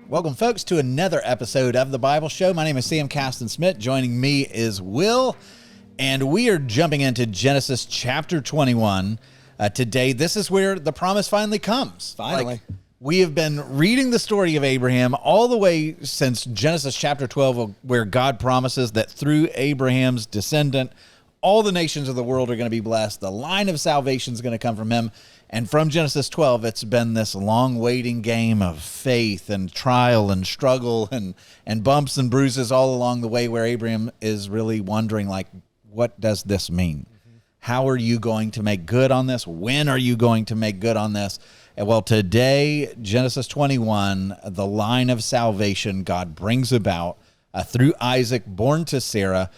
Welcome, folks, to another episode of The Bible Show. My name is Sam Caston-Smith. Joining me is Will, and we are jumping into Genesis chapter 21 today. This is where the promise finally comes. Finally. We have been reading the story of Abraham all the way since Genesis chapter 12, where God promises that through Abraham's descendant, all the nations of the world are going to be blessed. The line of salvation is going to come from him. And from Genesis 12, it's been this long waiting game of faith and trial and struggle and bumps and bruises all along the way, where Abraham is really wondering, like, what does this mean? How are you going to make good on this? When are you going to make good on this? And well, today, Genesis 21, the line of salvation God brings about through Isaac, born to Sarah.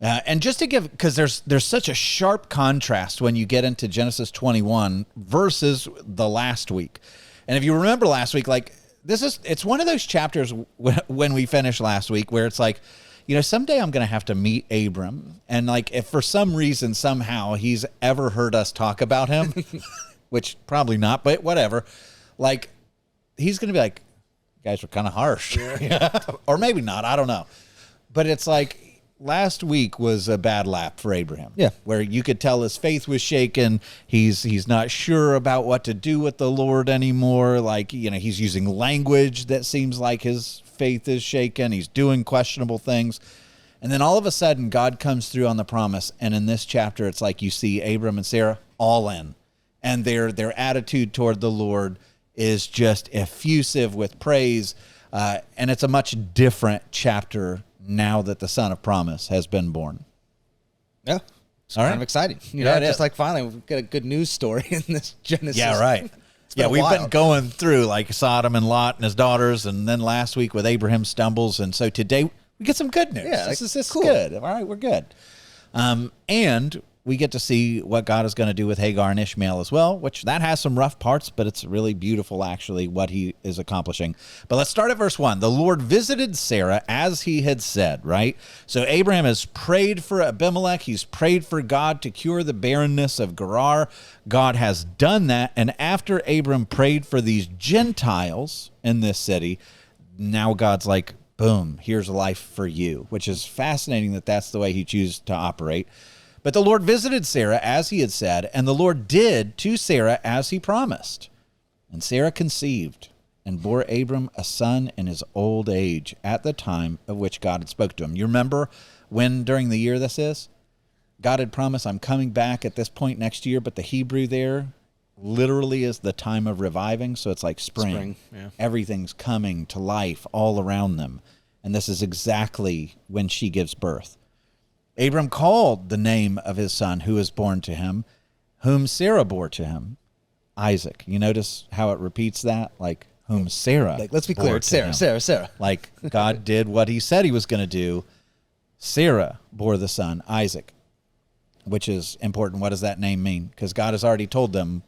And just to give, because there's such a sharp contrast when you get into Genesis 21 versus the last week. And if you remember last week, like, it's one of those chapters when we finished last week where it's like, you know, someday I'm going to have to meet Abram. And like, if for some reason, somehow he's ever heard us talk about him, which probably not, but whatever, like, he's going to be like, you guys were kind of harsh. Yeah. Or maybe not, I don't know. But it's like, last week was a bad lap for Abraham. Yeah. Where you could tell his faith was shaken. He's not sure about what to do with the Lord anymore. Like, you know, he's using language that seems like his faith is shaken. He's doing questionable things. And then all of a sudden, God comes through on the promise. And in this chapter, it's like you see Abram and Sarah all in. And their attitude toward the Lord is just effusive with praise. And it's a much different chapter now that the son of promise has been born. Yeah. It's All kind right. of exciting. You Yeah, know, it just is. like finally we've got a good news story in this Genesis. Yeah, right. Yeah, we've been going through like Sodom and Lot and his daughters, and then last week with Abraham stumbles, and so today we get some good news. Yeah, this is cool. good. All right, we're good. And we get to see what God is going to do with Hagar and Ishmael as well, which that has some rough parts, but it's really beautiful, actually, what he is accomplishing. But let's start at verse 1. The Lord visited Sarah as he had said, right? So Abraham has prayed for Abimelech. He's prayed for God to cure the barrenness of Gerar. God has done that. And after Abram prayed for these Gentiles in this city, now God's like, boom, here's life for you, which is fascinating that that's the way he chooses to operate. But the Lord visited Sarah as he had said, and the Lord did to Sarah as he promised. And Sarah conceived and bore Abram a son in his old age at the time of which God had spoke to him. You remember when during the year this is? God had promised, I'm coming back at this point next year, but the Hebrew there literally is the time of reviving. So it's like spring. Yeah. Everything's coming to life all around them. And this is exactly when she gives birth. Abram called the name of his son who was born to him, whom Sarah bore to him, Isaac. You notice how it repeats that? Like, whom Sarah Like, let's be clear, bore it's to Sarah, him. Sarah. Like, God did what he said he was going to do. Sarah bore the son, Isaac, which is important. What does that name mean? Because God has already told them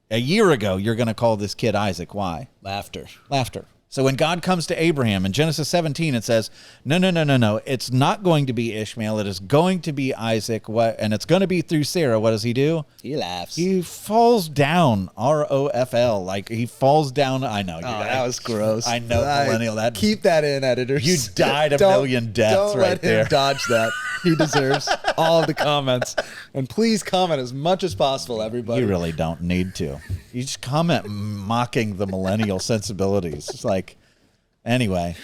a year ago, you're going to call this kid Isaac. Why? Laughter. Laughter. So when God comes to Abraham in Genesis 17, it says, no. It's not going to be Ishmael. It is going to be Isaac. And it's going to be through Sarah. What does he do? He laughs. He falls down. ROFL. Like, he falls down. I know. That was gross. I know, millennial. That Keep that in, editors. You died a million deaths don't right let there. him dodge that. He deserves all of the comments. And please comment as much as possible, everybody. You really don't need to. You just comment mocking the millennial sensibilities. It's like, anyway,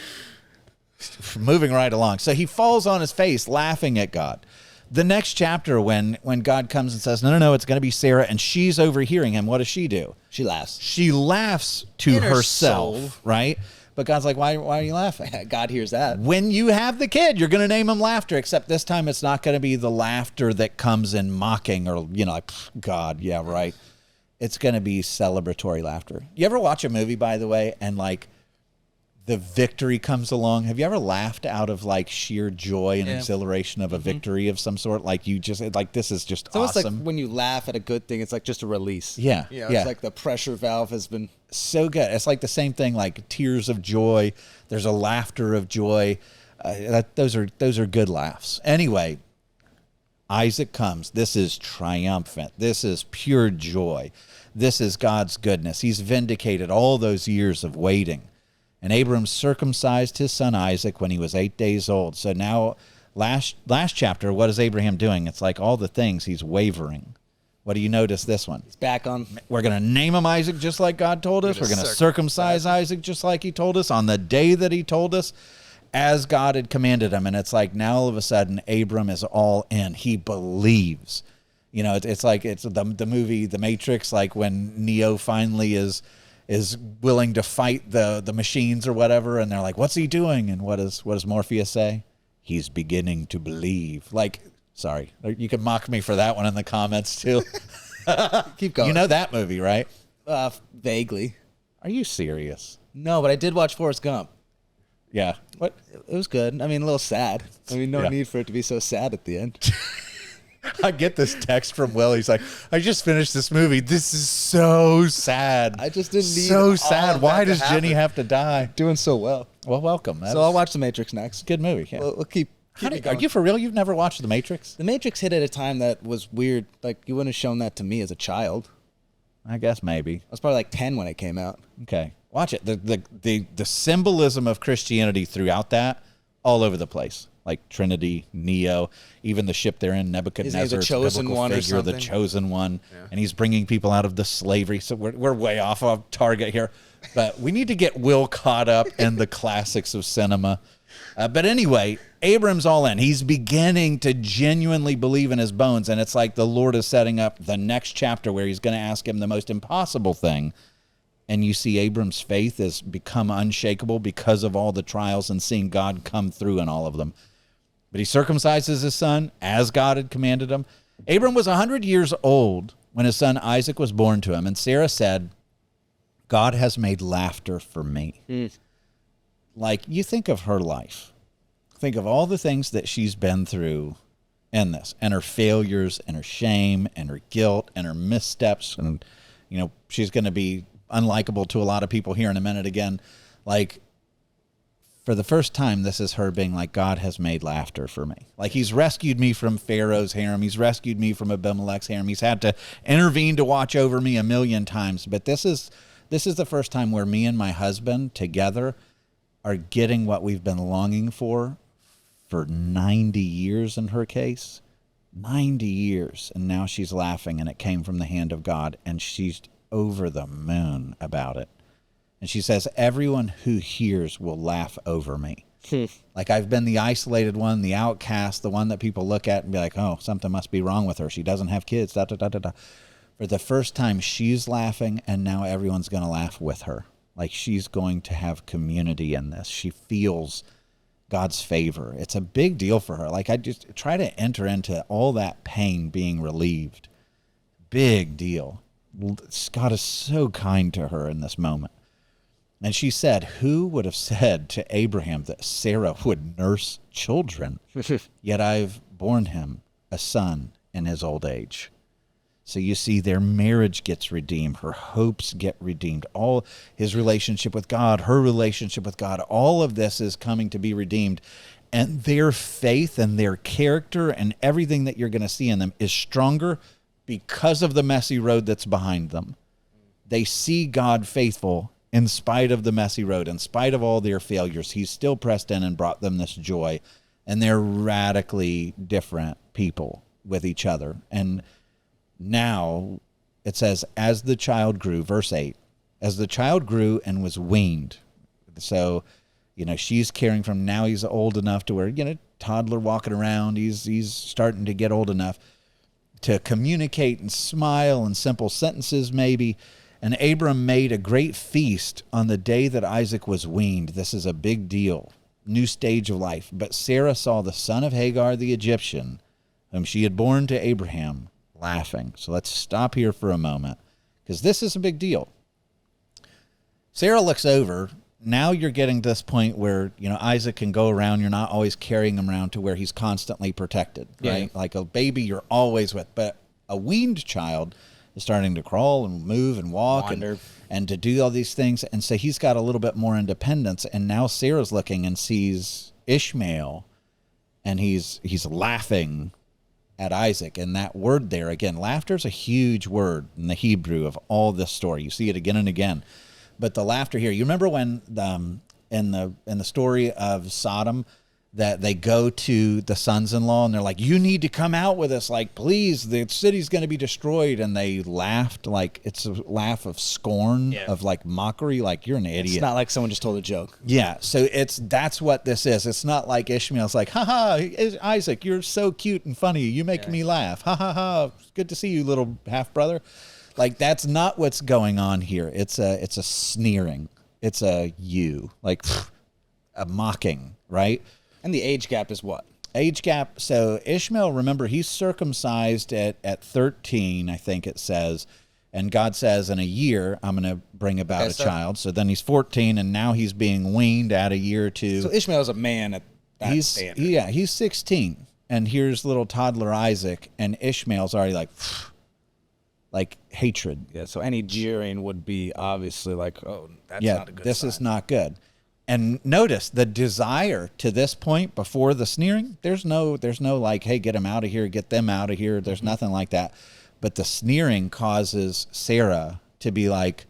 moving right along. So he falls on his face laughing at God. The next chapter, when God comes and says, no, it's going to be Sarah, and she's overhearing him, what does she do? She laughs. She laughs to In her herself, soul. right? But God's like, why are you laughing? God hears that. When you have the kid, you're going to name him Laughter, except this time it's not going to be the laughter that comes in mocking or, you know, like, God, yeah, right. It's going to be celebratory laughter. You ever watch a movie, by the way, and like the victory comes along? Have you ever laughed out of like sheer joy and exhilaration of a victory of some sort? Like you just, like, this is just So awesome. it's like when you laugh at a good thing, it's like just a release. Yeah, You know, yeah. It's like the pressure valve has been... So good. It's like the same thing, like tears of joy. There's a laughter of joy. Those are good laughs. Anyway, Isaac comes. This is triumphant. This is pure joy. This is God's goodness. He's vindicated all those years of waiting. And Abram circumcised his son Isaac when he was 8 days old. So now, last chapter, what is Abraham doing? It's like all the things, he's wavering. What do you notice this one? He's back on. We're going to name him Isaac just like God told us. We're going to circumcise Isaac just like he told us on the day that he told us, as God had commanded him. And it's like now all of a sudden, Abram is all in. He believes. You know, it's like it's the movie The Matrix, like when Neo finally is willing to fight the machines or whatever, and they're like, what's he doing? And what does Morpheus say? He's beginning to believe. Like, sorry, you can mock me for that one in the comments too. Keep going. You know that movie, right? Vaguely. Are you serious? No, but I did watch Forrest Gump. Yeah. What? It was good. I mean, a little sad. I mean, no need for it to be so sad at the end. I get this text from Will. He's like, I just finished this movie. This is so sad. I just didn't need so all sad. of Why that to does Jenny happen. have to die? Doing so well. Well, welcome. So I'll watch The Matrix next. Good movie. Yeah. We'll keep Are it going. you for real? You've never watched The Matrix? The Matrix hit at a time that was weird. Like, you wouldn't have shown that to me as a child. I guess maybe. I was probably like 10 when it came out. Okay, watch it. The symbolism of Christianity throughout that, all over the place. Like Trinity, Neo, even the ship they're in, Nebuchadnezzar, Isn't he the chosen biblical one or figure, the something? chosen one, and he's bringing people out of the slavery. So we're way off of target here, but we need to get Will caught up in the classics of cinema. But anyway, Abram's all in. He's beginning to genuinely believe in his bones, and it's like the Lord is setting up the next chapter where he's going to ask him the most impossible thing. And you see Abram's faith has become unshakable because of all the trials and seeing God come through in all of them. But he circumcises his son as God had commanded him. Abram was 100 years old when his son Isaac was born to him. And Sarah said, God has made laughter for me. Like, you think of her life. Think of all the things that she's been through in this, and her failures and her shame and her guilt and her missteps. And, you know, she's going to be unlikable to a lot of people here in a minute again. Like, for the first time, this is her being like, God has made laughter for me. Like, he's rescued me from Pharaoh's harem. He's rescued me from Abimelech's harem. He's had to intervene to watch over me 1,000,000 times. But this is the first time where me and my husband together are getting what we've been longing for 90 years in her case. 90 years. And now she's laughing, and it came from the hand of God, and she's over the moon about it. And she says, everyone who hears will laugh over me. Like, I've been the isolated one, the outcast, the one that people look at and be like, oh, something must be wrong with her. She doesn't have kids, da, da, da, da, da. For the first time, she's laughing, and now everyone's going to laugh with her. Like, she's going to have community in this. She feels God's favor. It's a big deal for her. Like, I just try to enter into all that pain being relieved. Big deal. God is so kind to her in this moment. And she said, who would have said to Abraham that Sarah would nurse children? Yet I've borne him a son in his old age. So you see, their marriage gets redeemed. Her hopes get redeemed. All his relationship with God, her relationship with God, all of this is coming to be redeemed. And their faith and their character and everything that you're going to see in them is stronger because of the messy road that's behind them. They see God faithful in spite of the messy road, in spite of all their failures. He's still pressed in and brought them this joy. And they're radically different people with each other. And now it says, as the child grew, verse 8, as the child grew and was weaned. So, you know, she's caring from, now he's old enough to where, you know, toddler walking around. He's starting to get old enough to communicate and smile in simple sentences maybe. And Abram made a great feast on the day that Isaac was weaned. This is a big deal, new stage of life. But Sarah saw the son of Hagar the Egyptian, whom she had borne to Abraham, laughing. So let's stop here for a moment, because this is a big deal. Sarah looks over. Now you're getting to this point where, you know, Isaac can go around. You're not always carrying him around to where he's constantly protected, right? Yeah. Like a baby you're always with. But a weaned child is starting to crawl and move and walk and to do all these things. And so he's got a little bit more independence. And now Sarah's looking and sees Ishmael, and he's laughing at Isaac. And that word there, again, laughter is a huge word in the Hebrew of all this story. You see it again and again. But the laughter here, you remember when in the story of Sodom, that they go to the sons-in-law and they're like, you need to come out with us, like, please, the city's going to be destroyed. And they laughed, like, it's a laugh of scorn, of like mockery, like, you're an idiot. It's not like someone just told a joke. Yeah, so that's what this is. It's not like Ishmael's like, ha, Isaac, you're so cute and funny, you make me laugh, ha ha ha, good to see you, little half brother. Like, that's not what's going on here. It's a sneering, it's a like a mocking, right? And the age gap is what? Age gap. So Ishmael, remember, he's circumcised at 13, I think it says. And God says, in a year, I'm going to bring about a child. So then he's 14, and now he's being weaned at a year or two. So Ishmael's a man at that standard. Yeah, he's 16. And here's little toddler Isaac, and Ishmael's already like hatred. Yeah, so any jeering would be obviously like, oh, that's not a good this sign. is not good. And notice the desire to this point before the sneering, there's no like, hey, get him out of here, get them out of here. There's nothing like that. But the sneering causes Sarah to be like,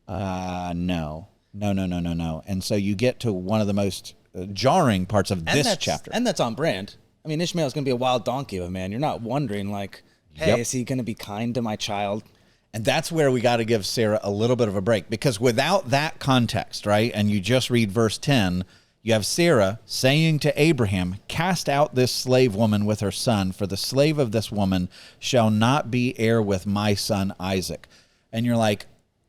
no. And so you get to one of the most jarring parts of this chapter. And that's on brand. I mean, Ishmael's going to be a wild donkey of a man. You're not wondering like, hey, is he going to be kind to my child? And that's where we got to give Sarah a little bit of a break, because without that context, right, and you just read verse 10, you have Sarah saying to Abraham, cast out this slave woman with her son, for the slave of this woman shall not be heir with my son Isaac. And you're like,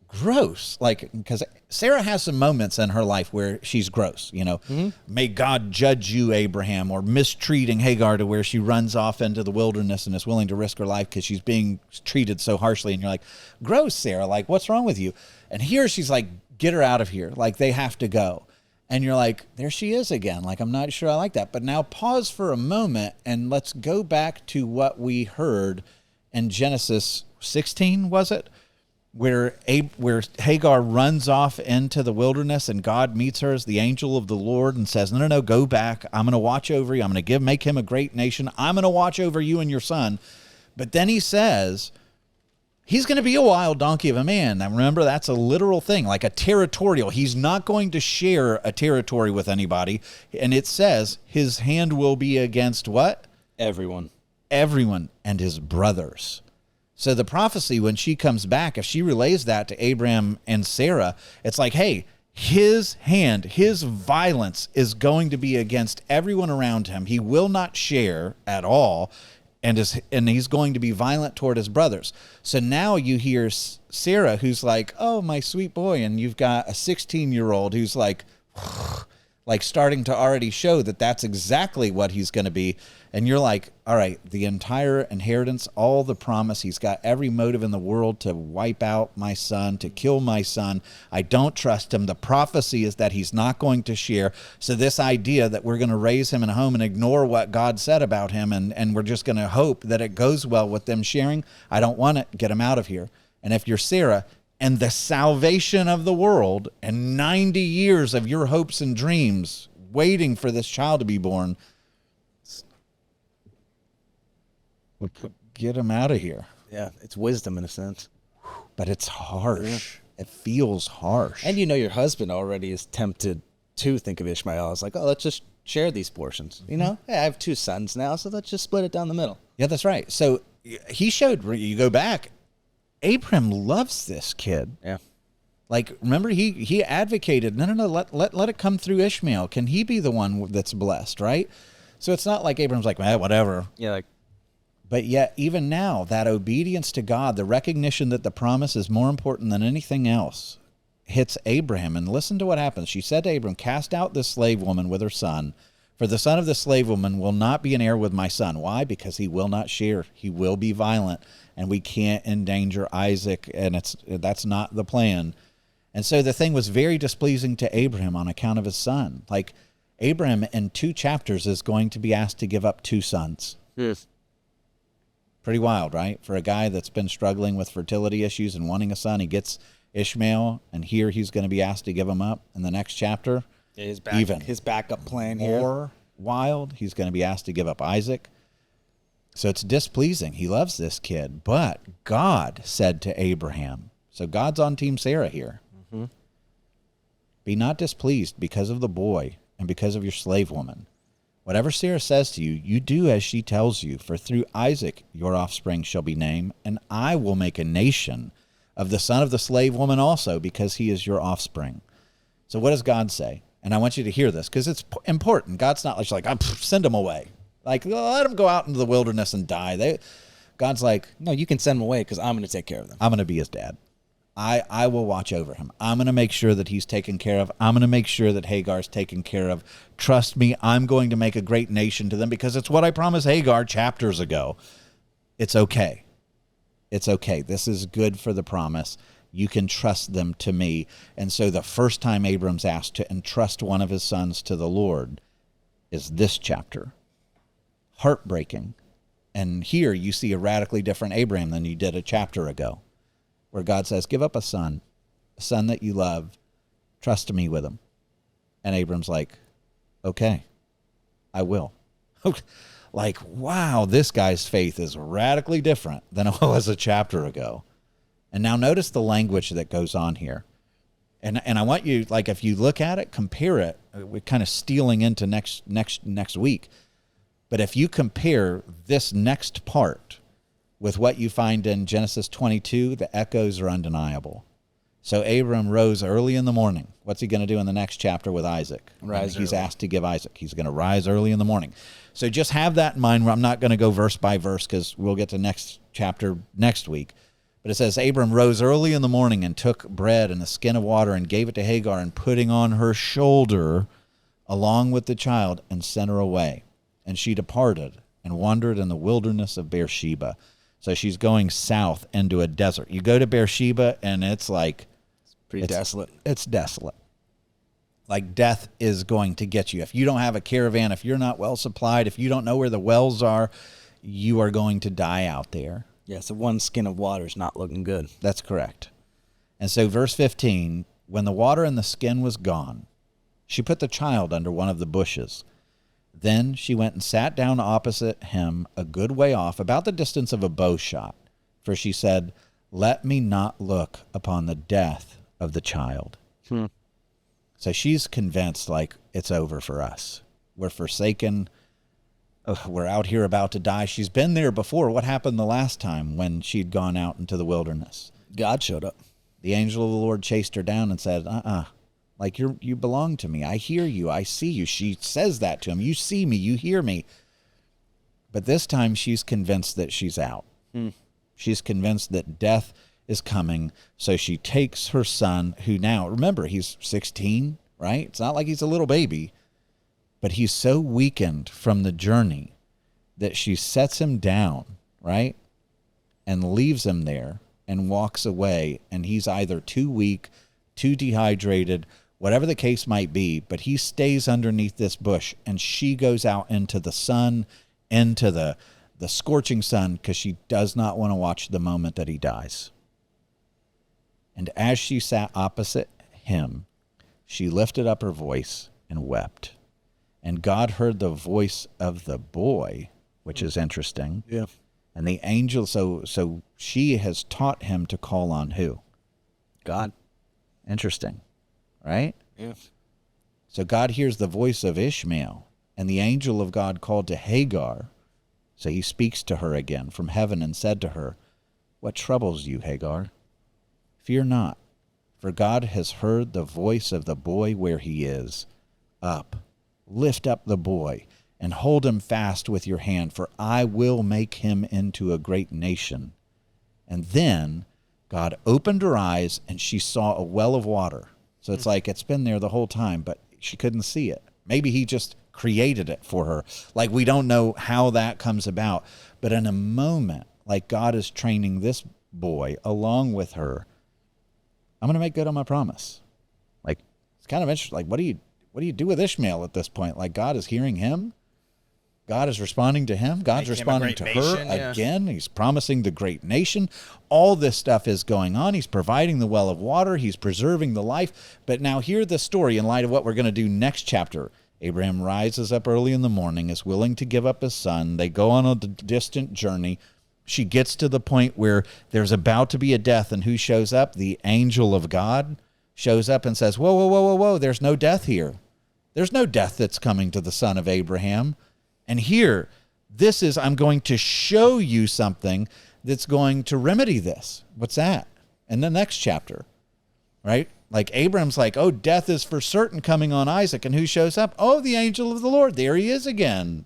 gross. Like, because Sarah has some moments in her life where she's gross, you know. May God judge you, Abraham, or mistreating Hagar to where she runs off into the wilderness and is willing to risk her life because she's being treated so harshly. And you're like, gross, Sarah, like, what's wrong with you? And here she's like, get her out of here. Like, they have to go. And you're like, there she is again. Like, I'm not sure I like that. But now pause for a moment and let's go back to what we heard in Genesis 16, was it? Where Hagar runs off into the wilderness and God meets her as the angel of the Lord and says, no, go back. I'm going to watch over you. I'm going to make him a great nation. I'm going to watch over you and your son. But then he says, he's going to be a wild donkey of a man. Now, remember, that's a literal thing, like a territorial. He's not going to share a territory with anybody. And it says his hand will be against what? Everyone And his brothers. So the prophecy, when she comes back, if she relays that to Abraham and Sarah, it's like, hey, his hand, his violence is going to be against everyone around him. He will not share at all, and he's going to be violent toward his brothers. So now you hear Sarah, who's like, oh, my sweet boy, and you've got a 16-year-old who's like starting to already show that that's exactly what he's going to be. And you're like, all right, the entire inheritance, all the promise, he's got every motive in the world to wipe out my son, to kill my son. I don't trust him. The prophecy is that he's not going to share. So this idea that we're going to raise him in a home and ignore what God said about him, and we're just going to hope that it goes well with them sharing, I don't want it. Get him out of here. And if you're Sarah, and the salvation of the world and 90 years of your hopes and dreams waiting for this child to be born, get him out of here. Yeah, it's wisdom in a sense. But it's harsh. It feels harsh. And you know your husband already is tempted to think of Ishmael as like, oh, let's just share these portions. You know, hey, I have 2 sons now, so let's just split it down the middle. Yeah, that's right. So he showed, you go back, Abraham loves this kid. Yeah. Like, remember, he advocated, no, let it come through Ishmael. Can he be the one that's blessed, right? So it's not like Abraham's like, whatever. Yeah, like. But yet, even now, that obedience to God, the recognition that the promise is more important than anything else, hits Abraham. And listen to what happens. She said to Abram, cast out this slave woman with her son, for the son of the slave woman will not be an heir with my son. Why? Because he will not share. He will be violent, and we can't endanger Isaac, and that's not the plan. And so the thing was very displeasing to Abraham on account of his son. Like, Abraham in 2 chapters is going to be asked to give up 2 sons. Yes. Pretty wild, right? For a guy that's been struggling with fertility issues and wanting a son, he gets Ishmael, and here he's going to be asked to give him up. In the next chapter, his backup plan here. More wild, he's going to be asked to give up Isaac. So it's displeasing. He loves this kid, but God said to Abraham, so God's on Team Sarah here. Be not displeased because of the boy and because of your slave woman. Whatever Sarah says to you, you do as she tells you, for through Isaac your offspring shall be named, and I will make a nation of the son of the slave woman also, because he is your offspring. So what does God say? And I want you to hear this, because it's important. God's not like, send them away. Like, let them go out into the wilderness and die. God's like, no, you can send them away because I'm going to take care of them. I'm going to be his dad. I will watch over him. I'm going to make sure that he's taken care of. I'm going to make sure that Hagar's taken care of. Trust me, I'm going to make a great nation to them because it's what I promised Hagar chapters ago. It's okay. It's okay. This is good for the promise. You can trust them to me. And so the first time Abram's asked to entrust one of his sons to the Lord is this chapter. Heartbreaking. And here you see a radically different Abraham than you did a chapter ago, where God says, give up a son that you love, trust me with him. And Abram's like, okay, I will. Like, wow, this guy's faith is radically different than it was a chapter ago. And now notice the language that goes on here. And I want you, like, if you look at it, compare it. We're kind of stealing into next week. But if you compare this next part with what you find in Genesis 22, the echoes are undeniable. So Abram rose early in the morning. What's he going to do in the next chapter with Isaac? He's asked to give Isaac. He's going to rise early in the morning. So just have that in mind. I'm not going to go verse by verse because we'll get to next chapter next week. But it says, Abram rose early in the morning and took bread and a skin of water and gave it to Hagar and putting on her shoulder along with the child and sent her away. And she departed and wandered in the wilderness of Beersheba. So she's going south into a desert. You go to Beersheba and it's like... Pretty desolate. It's desolate. Like death is going to get you. If you don't have a caravan, if you're not well supplied, if you don't know where the wells are, you are going to die out there. Yeah, so one skin of water is not looking good. That's correct. And so verse 15, when the water in the skin was gone, she put the child under one of the bushes. Then she went and sat down opposite him a good way off, about the distance of a bow shot. For she said, let me not look upon the death of the child. So she's convinced, like, it's over for us. We're forsaken. We're out here about to die. She's been there before. What happened the last time when she'd gone out into the wilderness? God showed up. The angel of the Lord chased her down and said, like you belong to me. I hear you. I see you. She says that to him. You see me. You hear me. But this time she's convinced that she's out. She's convinced that death is coming. So she takes her son, who now, remember, he's 16, right? It's not like he's a little baby. But he's so weakened from the journey that she sets him down, right? And leaves him there and walks away. And he's either too weak, too dehydrated, whatever the case might be. But he stays underneath this bush. And she goes out into the sun, into the scorching sun, because she does not want to watch the moment that he dies. And as she sat opposite him, she lifted up her voice and wept. And God heard the voice of the boy, which is interesting. Yeah. And the angel, so she has taught him to call on who? God. Interesting, right? Yeah. So God hears the voice of Ishmael, and the angel of God called to Hagar. So he speaks to her again from heaven and said to her, what troubles you, Hagar? Fear not, for God has heard the voice of the boy where he is. Up. Lift up the boy and hold him fast with your hand, for I will make him into a great nation. And then God opened her eyes and she saw a well of water. So it's like it's been there the whole time, but she couldn't see it. Maybe he just created it for her. Like, we don't know how that comes about. But in a moment, like God is training this boy along with her, I'm going to make good on my promise. Like, it's kind of interesting. Like, what do you do with Ishmael at this point? Like, God is hearing him. God is responding to him. God's responding to her again. He's promising the great nation. All this stuff is going on. He's providing the well of water. He's preserving the life. But now hear the story in light of what we're going to do next chapter. Abraham rises up early in the morning, is willing to give up his son. They go on a distant journey. She gets to the point where there's about to be a death, and who shows up? The angel of God. shows up and says, whoa, whoa, whoa, whoa, whoa, there's no death here. There's no death that's coming to the son of Abraham. And here, I'm going to show you something that's going to remedy this. What's that? In the next chapter, right? Like Abraham's like, oh, death is for certain coming on Isaac. And who shows up? Oh, the angel of the Lord. There he is again.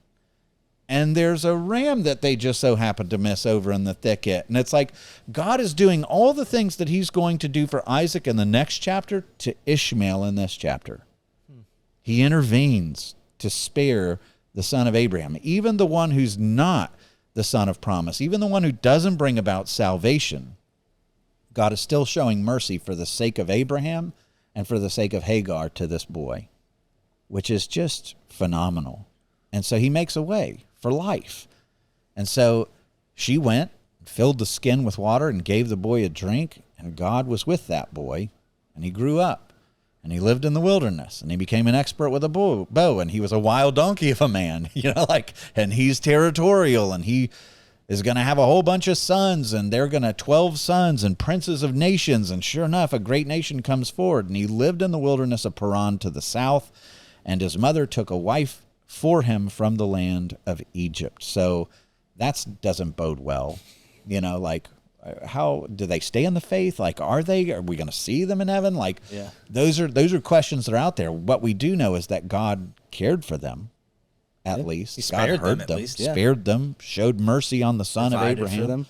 And there's a ram that they just so happen to miss over in the thicket. And it's like God is doing all the things that he's going to do for Isaac in the next chapter to Ishmael in this chapter. He intervenes to spare the son of Abraham, even the one who's not the son of promise, even the one who doesn't bring about salvation. God is still showing mercy for the sake of Abraham and for the sake of Hagar to this boy, which is just phenomenal. And so he makes a way for life. And so she went, filled the skin with water, and gave the boy a drink, and God was with that boy, and he grew up. And he lived in the wilderness, and he became an expert with a bow, and he was a wild donkey of a man, and he's territorial, and he is going to have a whole bunch of sons, and they're going to 12 sons and princes of nations. And sure enough, a great nation comes forward, and he lived in the wilderness of Paran to the south, and his mother took a wife for him from the land of Egypt. So that doesn't bode well, how do they stay in the faith? Are we going to see them in heaven? Those are questions that are out there. What we do know is that God cared for them, at least. He spared God heard them, at least. spared them, showed mercy on the son Provided of Abraham. for them.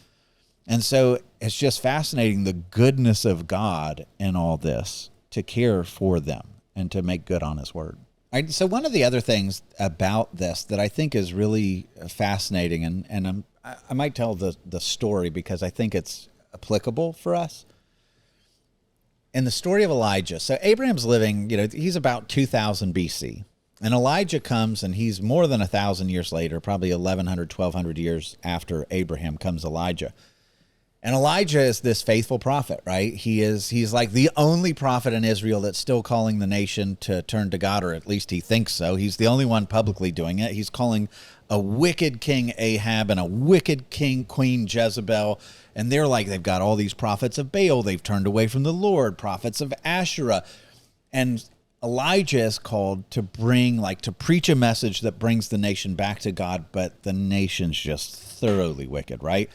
And so it's just fascinating, the goodness of God in all this, to care for them and to make good on his word. All right, so one of the other things about this that I think is really fascinating, and I might tell the story because I think it's applicable for us. In the story of Elijah, so Abraham's living, he's about 2000 BC. And Elijah comes, and he's more than 1,000 years later, probably 1,100, 1,200 years after Abraham comes Elijah. And Elijah is this faithful prophet, right? He's like the only prophet in Israel that's still calling the nation to turn to God, or at least he thinks so. He's the only one publicly doing it. He's calling a wicked king Ahab and a wicked queen Jezebel. And they've got all these prophets of Baal. They've turned away from the Lord, prophets of Asherah. And Elijah is called to to preach a message that brings the nation back to God, but the nation's just thoroughly wicked, right?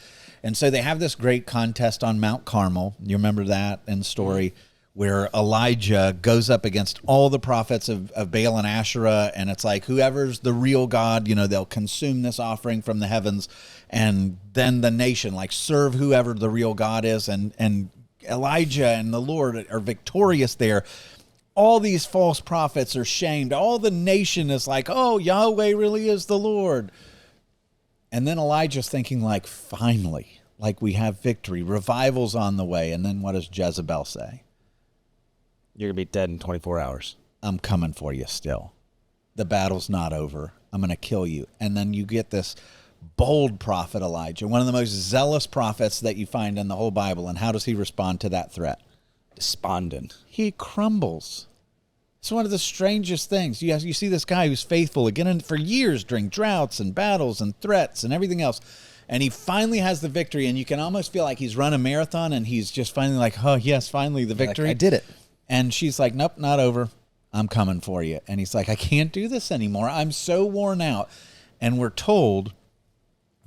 And so they have this great contest on Mount Carmel. You remember that in the story, where Elijah goes up against all the prophets of Baal and Asherah, and it's like, whoever's the real God, they'll consume this offering from the heavens, and then the nation, serve whoever the real God is, and Elijah and the Lord are victorious there. All these false prophets are shamed. All the nation is like, oh, Yahweh really is the Lord. And then Elijah's thinking, finally, we have victory. Revival's on the way. And then what does Jezebel say? You're going to be dead in 24 hours. I'm coming for you still. The battle's not over. I'm going to kill you. And then you get this bold prophet Elijah, one of the most zealous prophets that you find in the whole Bible. And how does he respond to that threat? Despondent. He crumbles. It's one of the strangest things. You see this guy who's faithful again for years during droughts and battles and threats and everything else. And he finally has the victory, and you can almost feel like he's run a marathon, and he's just finally like, oh, yes, finally the victory. I did it. And she's like, nope, not over. I'm coming for you. And he's like, I can't do this anymore. I'm so worn out. And we're told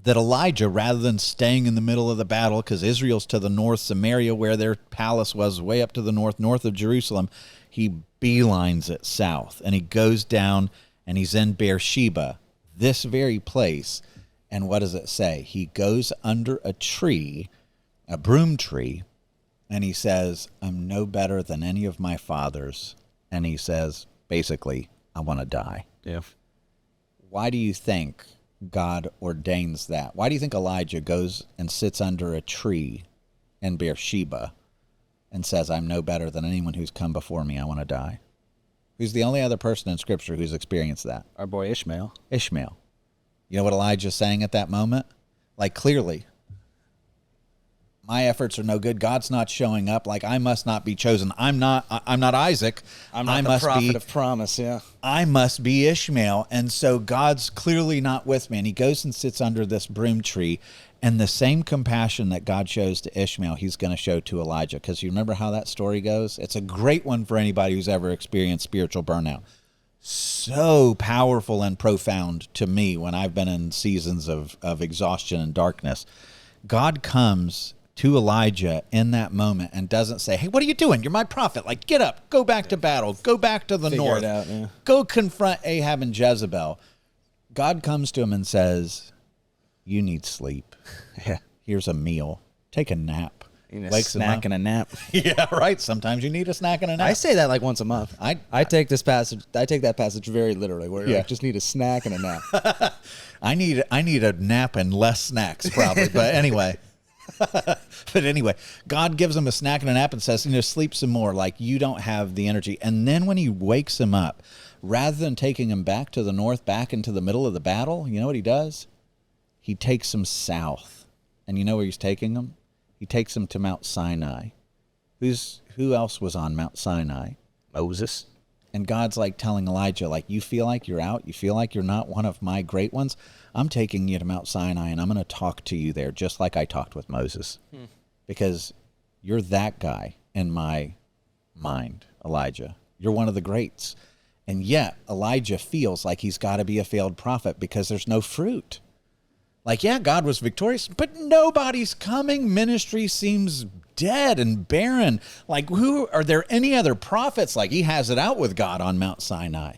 that Elijah, rather than staying in the middle of the battle, because Israel's to the north, Samaria, where their palace was, way up to the north of Jerusalem, he beelines it south. And he goes down, and he's in Beersheba, this very place. And what does it say? He goes under a tree, a broom tree, and he says, I'm no better than any of my fathers. And he says, basically, I want to die. Yeah. Why do you think God ordains that? Why do you think Elijah goes and sits under a tree in Beersheba and says, I'm no better than anyone who's come before me, I want to die? Who's the only other person in Scripture who's experienced that? Our boy Ishmael. Ishmael. You know what Elijah's saying at that moment? Clearly, my efforts are no good. God's not showing up. Like, I must not be chosen. I'm not Isaac. I'm not the prophet of promise, yeah. I must be Ishmael. And so God's clearly not with me. And he goes and sits under this broom tree. And the same compassion that God shows to Ishmael, he's going to show to Elijah. Because you remember how that story goes? It's a great one for anybody who's ever experienced spiritual burnout. So powerful and profound to me when I've been in seasons of exhaustion and darkness. God comes to Elijah in that moment and doesn't say, hey, what are you doing? You're my prophet. Like, get up, go back to battle, go back to the north, go confront Ahab and Jezebel. God comes to him and says, you need sleep. Yeah. Here's a meal. Take a nap. You need a snack and a nap. Yeah, right. Sometimes you need a snack and a nap. I say that like once a month. I take this passage. I take that passage very literally. Where I just need a snack and a nap. I need a nap and less snacks probably. But anyway. But anyway, God gives him a snack and a nap and says, sleep some more. Like, you don't have the energy. And then when he wakes him up, rather than taking him back to the north, back into the middle of the battle, you know what he does? He takes him south. And you know where he's taking him? He takes him to Mount Sinai. Who else was on Mount Sinai? Moses. And God's like telling Elijah, like, you feel like you're out? You feel like you're not one of my great ones? I'm taking you to Mount Sinai, and I'm going to talk to you there just like I talked with Moses. Because you're that guy in my mind, Elijah. You're one of the greats. And yet, Elijah feels like he's got to be a failed prophet because there's no fruit. Like, yeah, God was victorious, but nobody's coming. Ministry seems dead and barren. Like, are there any other prophets? Like, he has it out with God on Mount Sinai.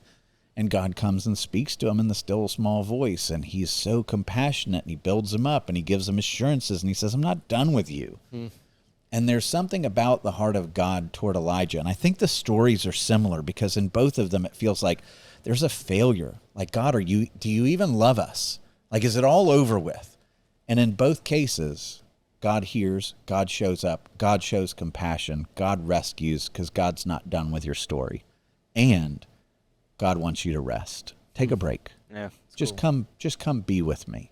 And God comes and speaks to him in the still small voice. And he's so compassionate, and he builds him up, and he gives him assurances, and he says, I'm not done with you. And there's something about the heart of God toward Elijah. And I think the stories are similar because in both of them, it feels like there's a failure. Like, God, do you even love us? Like, is it all over with? And in both cases, God hears, God shows up, God shows compassion, God rescues because God's not done with your story. And God wants you to rest. Take a break. Yeah, just come be with me.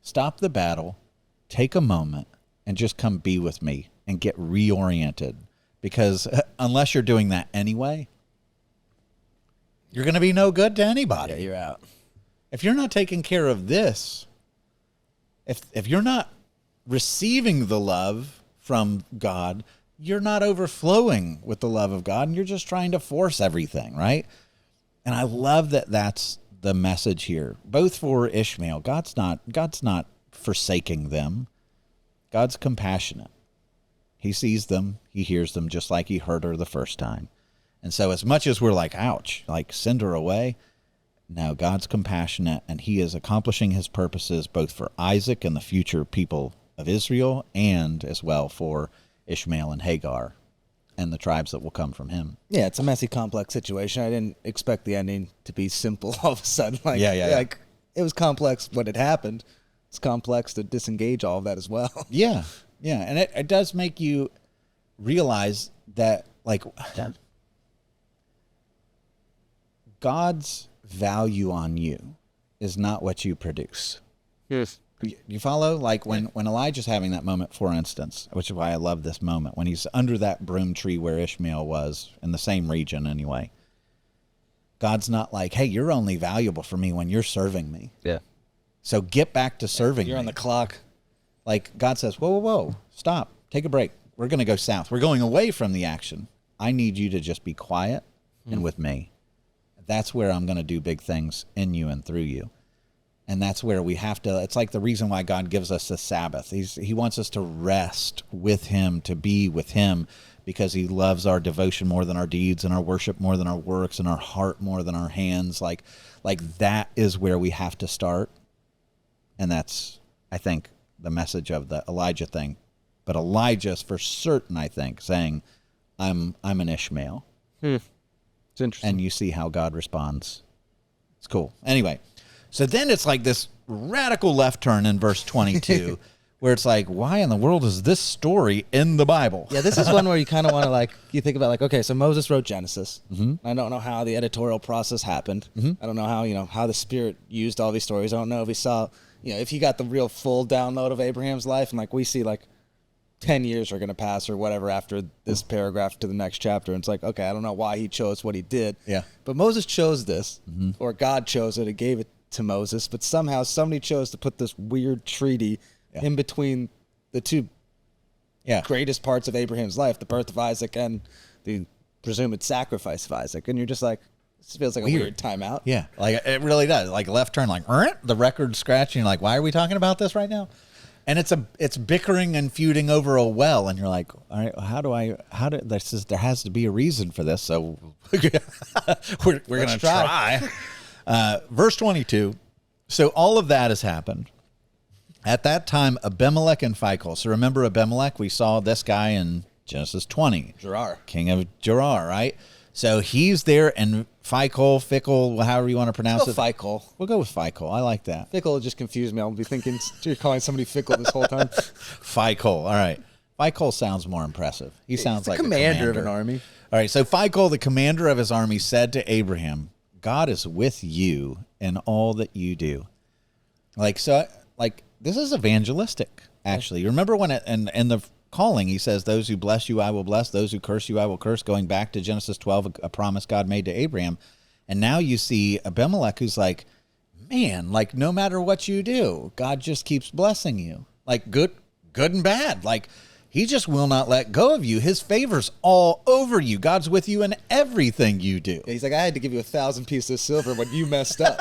Stop the battle, take a moment, and just come be with me and get reoriented. Because unless you're doing that anyway, you're going to be no good to anybody. Yeah, you're out. If you're not taking care of this, if you're not receiving the love from God, you're not overflowing with the love of God, and you're just trying to force everything, right? And I love that that's the message here, both for Ishmael. God's not forsaking them. God's compassionate. He sees them, he hears them, just like he heard her the first time. And so as much as we're like, ouch, like, send her away, no, God's compassionate, and he is accomplishing his purposes both for Isaac and the future people of Israel, and as well for Ishmael and Hagar and the tribes that will come from him. Yeah, it's a messy, complex situation. I didn't expect the ending to be simple all of a sudden. Like, like, it was complex when it happened. It's complex to disengage all of that as well. Yeah, and it does make you realize that, like, God's value on you is not what you produce. Yes. You follow? Like when Elijah's having that moment, for instance, which is why I love this moment, when he's under that broom tree where Ishmael was, in the same region anyway, God's not like, hey, you're only valuable for me when you're serving me. Yeah. So get back to serving You're me. on the clock. Like, God says, whoa, stop, take a break. We're going to go south. We're going away from the action. I need you to just be quiet and with me. That's where I'm going to do big things in you and through you. And that's where we have to, it's like the reason why God gives us the Sabbath. He wants us to rest with him, to be with him, because he loves our devotion more than our deeds, and our worship more than our works, and our heart more than our hands. Like that is where we have to start. And that's, I think, the message of the Elijah thing. But Elijah's for certain, I think, saying, I'm an Ishmael. It's interesting. And you see how God responds. It's cool. Anyway, so then it's like this radical left turn in verse 22 where it's like, why in the world is this story in the Bible? Yeah, this is one where you kind of want to, like, you think about, like, okay, so Moses wrote Genesis. I don't know how the editorial process happened. I don't know how, how the Spirit used all these stories. I don't know if he saw, if he got the real full download of Abraham's life, and, like, we see, like, 10 years are going to pass or whatever after this paragraph to the next chapter. And it's like, okay, I don't know why he chose what he did. Yeah. But Moses chose this, or God chose it and gave it to Moses. But somehow somebody chose to put this weird treaty in between the two greatest parts of Abraham's life, the birth of Isaac and the presumed sacrifice of Isaac. And you're just like, this feels like a weird timeout. Yeah, like it really does. Like left turn, like the record scratching. You're like, why are we talking about this right now? And it's bickering and feuding over a well, and you're like, all right, there has to be a reason for this. So we're going to try. Verse 22. So all of that has happened. At that time, Abimelech and Phicol. So remember Abimelech? We saw this guy in Genesis 20. Gerar. King of Gerar, right? So he's there, and Fickle, however you want to pronounce it. Phicol. We'll go with Phicol. I like that. Fickle just confused me. I'll be thinking you're calling somebody fickle this whole time. Phicol. All right. Phicol sounds more impressive. He sounds like a commander of an army. All right. So Phicol, the commander of his army, said to Abraham, God is with you in all that you do. This is evangelistic, actually. You remember when in the calling, he says, those who bless you, I will bless. Those who curse you, I will curse. Going back to Genesis 12, a promise God made to Abraham. And now you see Abimelech, who's like, man, like no matter what you do, God just keeps blessing you. Like good and bad. Like he just will not let go of you. His favor's all over you. God's with you in everything you do. Yeah, he's like, I had to give you 1,000 pieces of silver when you messed up.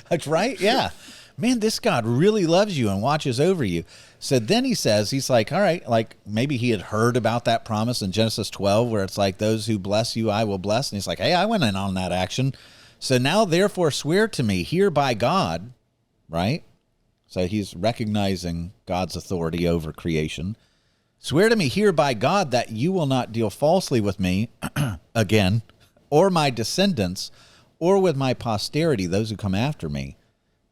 That's right. Yeah. Man, this God really loves you and watches over you. So then he says, he's like, all right, like maybe he had heard about that promise in Genesis 12 where it's like, those who bless you, I will bless. And he's like, hey, I went in on that action. So now therefore swear to me here by God, right? So he's recognizing God's authority over creation. Swear to me here by God that you will not deal falsely with me again, or my descendants, or with my posterity, those who come after me.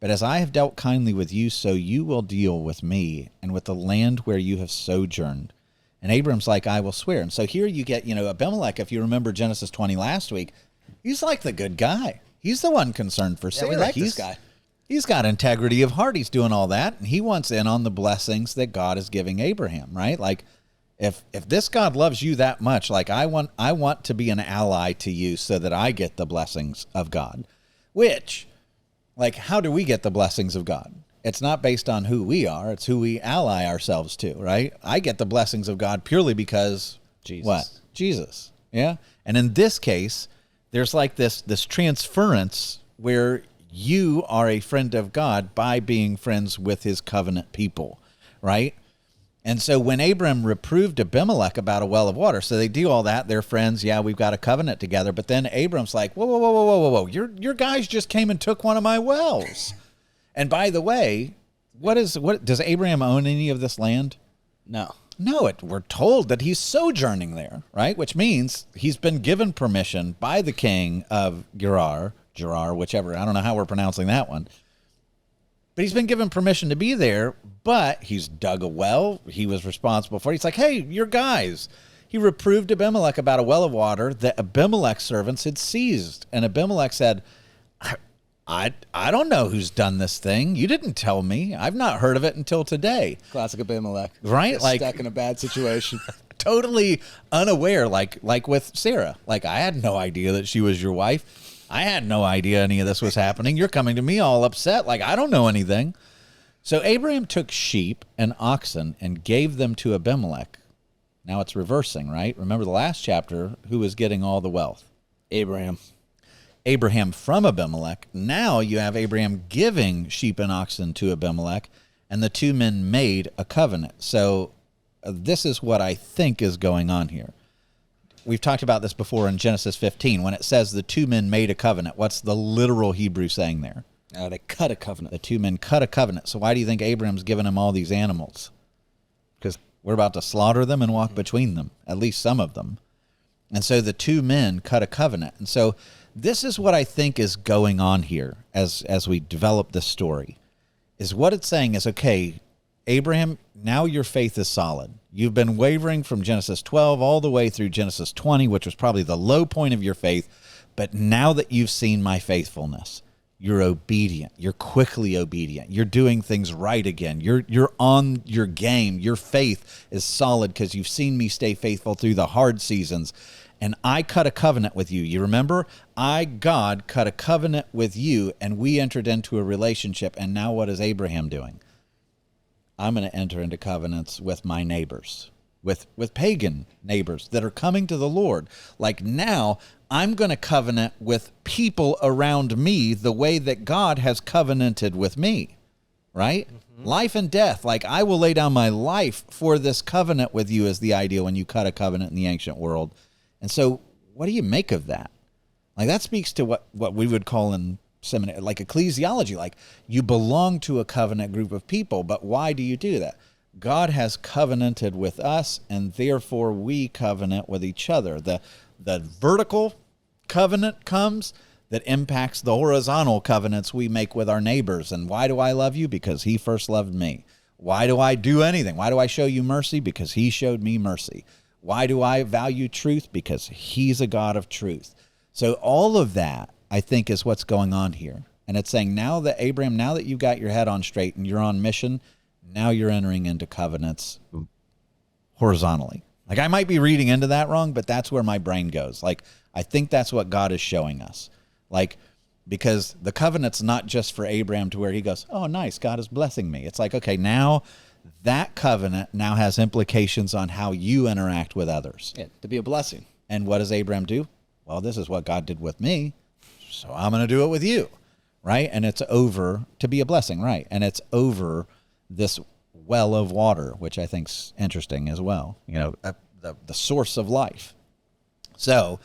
But as I have dealt kindly with you, so you will deal with me and with the land where you have sojourned. And Abram's like, I will swear. And so here you get, Abimelech, if you remember Genesis 20 last week, he's like the good guy. He's the one concerned for Sarah. We like this guy. He's got integrity of heart. He's doing all that. And he wants in on the blessings that God is giving Abraham, right? Like, if this God loves you that much, like I want to be an ally to you so that I get the blessings of God, which... Like, how do we get the blessings of God? It's not based on who we are. It's who we ally ourselves to, right? I get the blessings of God purely because Jesus. What? Jesus. Yeah. And in this case, there's like this transference where you are a friend of God by being friends with his covenant people, right? And so when Abram reproved Abimelech about a well of water, so they do all that, they're friends, yeah, we've got a covenant together, but then Abram's like, whoa, your guys just came and took one of my wells. And by the way, what does Abraham own any of this land? No. No, we're told that he's sojourning there, right? Which means he's been given permission by the king of Gerar, whichever, I don't know how we're pronouncing that one. But he's been given permission to be there, but he's dug a well. He was responsible for it. He's like, hey, your guys. He reproved Abimelech about a well of water that Abimelech's servants had seized. And Abimelech said, I don't know who's done this thing. You didn't tell me. I've not heard of it until today. Classic Abimelech. Right? Like stuck in a bad situation. Totally unaware, like with Sarah. Like, I had no idea that she was your wife. I had no idea any of this was happening. You're coming to me all upset, like I don't know anything. So Abraham took sheep and oxen and gave them to Abimelech. Now it's reversing, right? Remember the last chapter, who was getting all the wealth? Abraham from Abimelech. Now you have Abraham giving sheep and oxen to Abimelech, and the two men made a covenant. So this is what I think is going on here. We've talked about this before in Genesis 15. When it says the two men made a covenant, what's the literal Hebrew saying there? They cut a covenant. The two men cut a covenant. So why do you think Abraham's given him all these animals? Because we're about to slaughter them and walk between them, at least some of them. And so the two men cut a covenant. And so this is what I think is going on here as we develop this story, is what it's saying is, okay, Abraham, now your faith is solid. You've been wavering from Genesis 12 all the way through Genesis 20, which was probably the low point of your faith. But now that you've seen my faithfulness, You're obedient. You're quickly obedient. You're doing things right again. You're on your game. Your faith is solid because you've seen me stay faithful through the hard seasons. And I cut a covenant with you. You remember? God, cut a covenant with you, and we entered into a relationship. And now what is Abraham doing? I'm going to enter into covenants with my neighbors, with pagan neighbors that are coming to the Lord. Like now, I'm going to covenant with people around me the way that God has covenanted with me, right? Mm-hmm. Life and death. Like I will lay down my life for this covenant with you is the idea when you cut a covenant in the ancient world. And so what do you make of that? Like that speaks to what we would call in seminary, like ecclesiology, like you belong to a covenant group of people, but why do you do that? God has covenanted with us, and therefore we covenant with each other. The vertical covenant comes that impacts the horizontal covenants we make with our neighbors. And why do I love you? Because he first loved me. Why do I do anything? Why do I show you mercy? Because he showed me mercy. Why do I value truth? Because he's a God of truth. So all of that, I think, is what's going on here. And it's saying now that Abraham, now that you've got your head on straight and you're on mission, now you're entering into covenants horizontally. Like I might be reading into that wrong, but that's where my brain goes. Like I think that's what God is showing us. Like, because the covenant's not just for Abraham to where he goes, oh, nice, God is blessing me. It's like, okay, now that covenant now has implications on how you interact with others. Yeah, to be a blessing. And what does Abraham do? Well, this is what God did with me, so I'm going to do it with you, right? And it's over to be a blessing, right? And it's over this well of water, which I think's interesting as well. You know, the source of life. So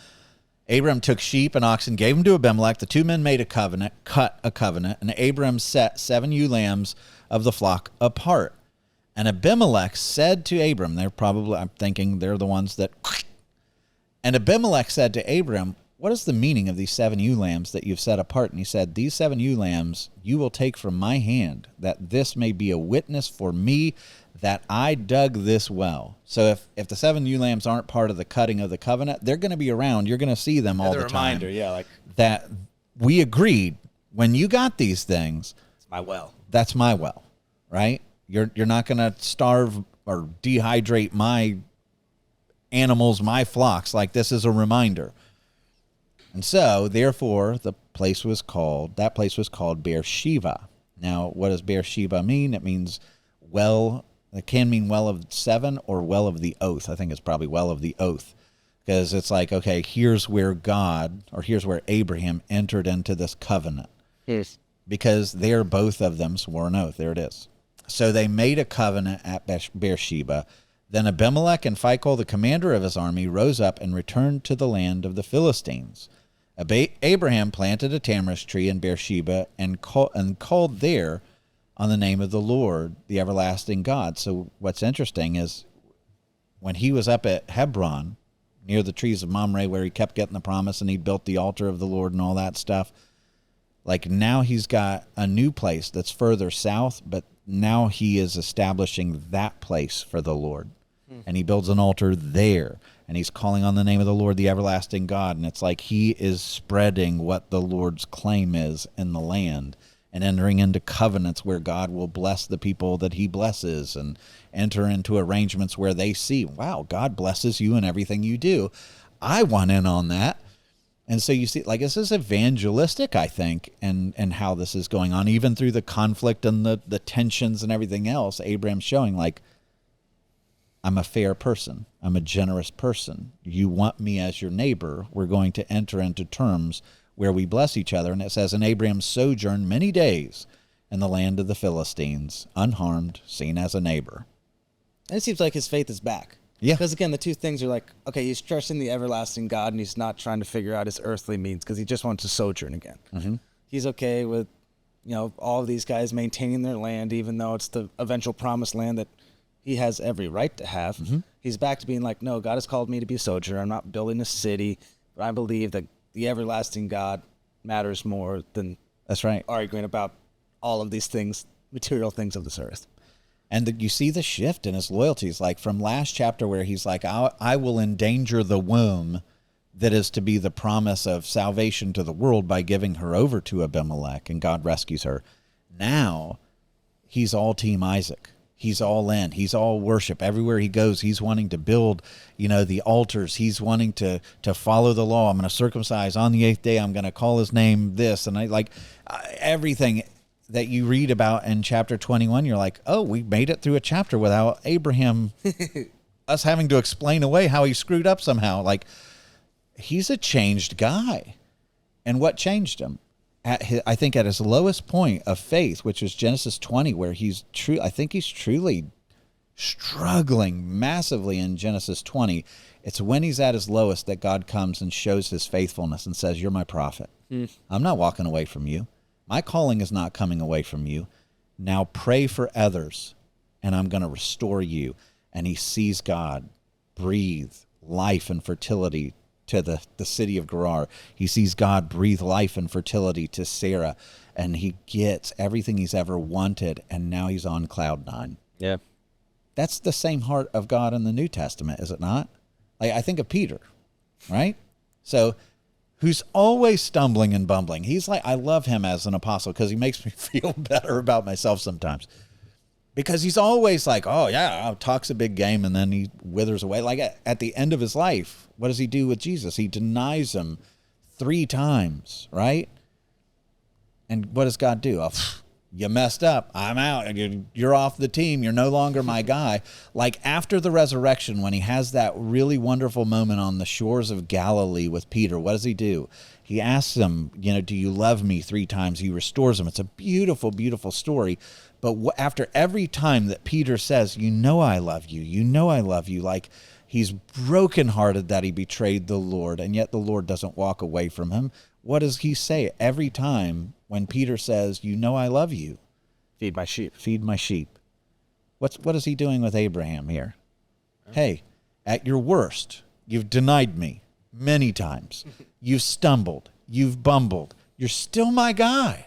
Abram took sheep and oxen, gave them to Abimelech. The two men made a covenant, cut a covenant, and Abram set 7 ewe lambs of the flock apart. And Abimelech said to Abram, I'm thinking they're the ones that. And Abimelech said to Abram, what is the meaning of these 7 ewe lambs that you've set apart? And he said, these 7 ewe lambs you will take from my hand, that this may be a witness for me that I dug this well. So if the 7 ewe lambs aren't part of the cutting of the covenant, they're going to be around. You're going to see them all the time. Reminder, yeah, like that we agreed when you got these things. It's my well. That's my well, right? You're not going to starve or dehydrate my animals, my flocks. Like this is a reminder. And so, therefore, that place was called Beersheba. Now, what does Beersheba mean? It means well. It can mean well of 7 or well of the oath. I think it's probably well of the oath. Because it's like, okay, here's where Abraham entered into this covenant. Yes. Because they're both of them swore an oath. There it is. So they made a covenant at Beersheba. Then Abimelech and Phicol, the commander of his army, rose up and returned to the land of the Philistines. Abraham planted a tamarisk tree in Beersheba and called there on the name of the Lord, the everlasting God. So what's interesting is when he was up at Hebron, near the trees of Mamre, where he kept getting the promise and he built the altar of the Lord and all that stuff, like now he's got a new place that's further south, but now he is establishing that place for the Lord. And he builds an altar there, and he's calling on the name of the Lord, the everlasting God. And it's like he is spreading what the Lord's claim is in the land and entering into covenants where God will bless the people that he blesses and enter into arrangements where they see, wow, God blesses you in everything you do. I want in on that. And so you see, like, this is evangelistic, I think, and how this is going on, even through the conflict and the tensions and everything else. Abraham's showing, like, I'm a fair person. I'm a generous person. You want me as your neighbor. We're going to enter into terms where we bless each other. And it says, and Abraham sojourned many days in the land of the Philistines, unharmed, seen as a neighbor. And it seems like his faith is back. Yeah. Because, again, the two things are like, okay, he's trusting the everlasting God, and he's not trying to figure out his earthly means because he just wants to sojourn again. Mm-hmm. He's okay with, all of these guys maintaining their land, even though it's the eventual promised land that he has every right to have. Mm-hmm. He's back to being like, no, God has called me to be a sojourner. I'm not building a city, but I believe that the everlasting God matters more than that's right arguing about all of these things, material things of this earth. And you see the shift in his loyalties, like from last chapter where he's like, I will endanger the womb that is to be the promise of salvation to the world by giving her over to Abimelech, and God rescues her. Now he's all Team Isaac. He's all in. He's all worship. Everywhere he goes, he's wanting to build, the altars. He's wanting to follow the law. I'm going to circumcise on the 8th day. I'm going to call his name this. And everything that you read about in chapter 21, you're like, oh, we made it through a chapter without Abraham, us having to explain away how he screwed up somehow. Like, he's a changed guy. And what changed him? I think at his lowest point of faith, which is Genesis 20, where he's truly struggling massively in Genesis 20. It's when he's at his lowest that God comes and shows his faithfulness and says, you're my prophet. I'm not walking away from you. My calling is not coming away from you. Now pray for others, and I'm going to restore you. And he sees God breathe life and fertility to the city of Gerar. He sees God breathe life and fertility to Sarah, and he gets everything he's ever wanted, and now he's on cloud 9. Yeah. That's the same heart of God in the New Testament, is it not? Like, I think of Peter, right? So, who's always stumbling and bumbling. He's like, I love him as an apostle because he makes me feel better about myself sometimes. Because he's always like, oh, yeah, talks a big game, and then he withers away. Like, at the end of his life, what does he do with Jesus? He denies him 3 times, right? And what does God do? Oh, you messed up. I'm out. You're off the team. You're no longer my guy. Like, after the resurrection, when he has that really wonderful moment on the shores of Galilee with Peter, what does he do? He asks him, do you love me 3 times? He restores him. It's a beautiful, beautiful story. But after every time that Peter says, I love you, I love you, like, he's brokenhearted that he betrayed the Lord, and yet the Lord doesn't walk away from him. What does he say every time when Peter says, I love you? Feed my sheep. Feed my sheep. What is he doing with Abraham here? Hey, at your worst, you've denied me many times. You've stumbled. You've bumbled. You're still my guy.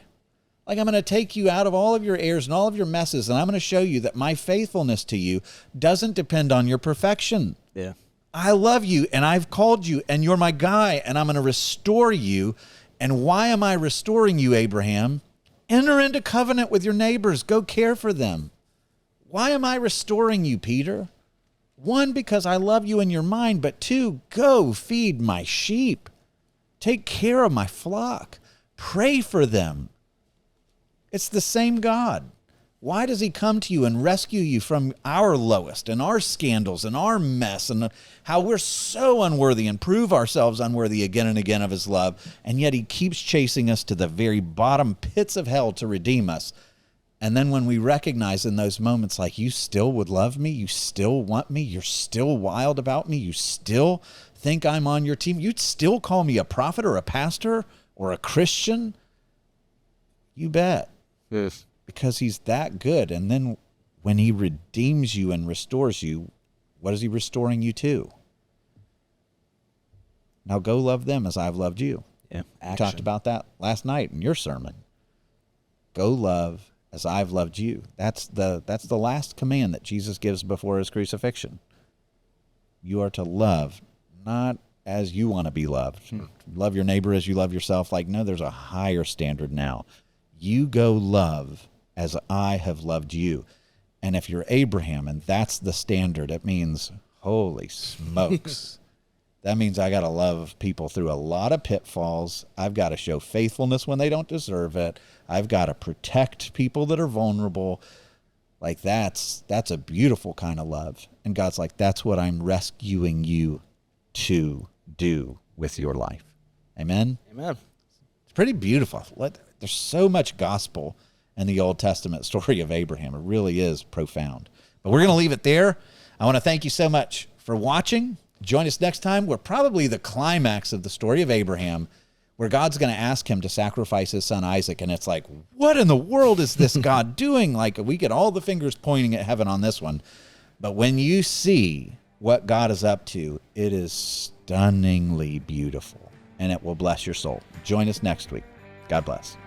Like, I'm going to take you out of all of your errors and all of your messes, and I'm going to show you that my faithfulness to you doesn't depend on your perfection. Yeah. I love you, and I've called you, and you're my guy, and I'm going to restore you. And why am I restoring you, Abraham? Enter into covenant with your neighbors. Go care for them. Why am I restoring you, Peter? 1, because I love you in your mind, but 2, go feed my sheep. Take care of my flock. Pray for them. It's the same God. Why does he come to you and rescue you from our lowest and our scandals and our mess and how we're so unworthy and prove ourselves unworthy again and again of his love, and yet he keeps chasing us to the very bottom pits of hell to redeem us? And then when we recognize in those moments, like, you still would love me, you still want me, you're still wild about me, you still think I'm on your team, you'd still call me a prophet or a pastor or a Christian, you bet. Yes. Because he's that good. And then when he redeems you and restores you, what is he restoring you to? Now go love them as I've loved you. Yeah. We talked about that last night in your sermon. Go love as I've loved you. That's the last command that Jesus gives before his crucifixion. You are to love, not as you want to be loved. Love your neighbor as you love yourself. Like, no, there's a higher standard now. You go love as I have loved you. And if you're Abraham and that's the standard, it means, holy smokes. That means I got to love people through a lot of pitfalls. I've got to show faithfulness when they don't deserve it. I've got to protect people that are vulnerable. Like, that's a beautiful kind of love. And God's like, that's what I'm rescuing you to do with your life. Amen? Amen. It's pretty beautiful. There's so much gospel in the Old Testament story of Abraham. It really is profound. But we're going to leave it there. I want to thank you so much for watching. Join us next time. We're probably the climax of the story of Abraham, where God's going to ask him to sacrifice his son Isaac. And it's like, what in the world is this God doing? Like, we get all the fingers pointing at heaven on this one. But when you see what God is up to, it is stunningly beautiful, and it will bless your soul. Join us next week. God bless.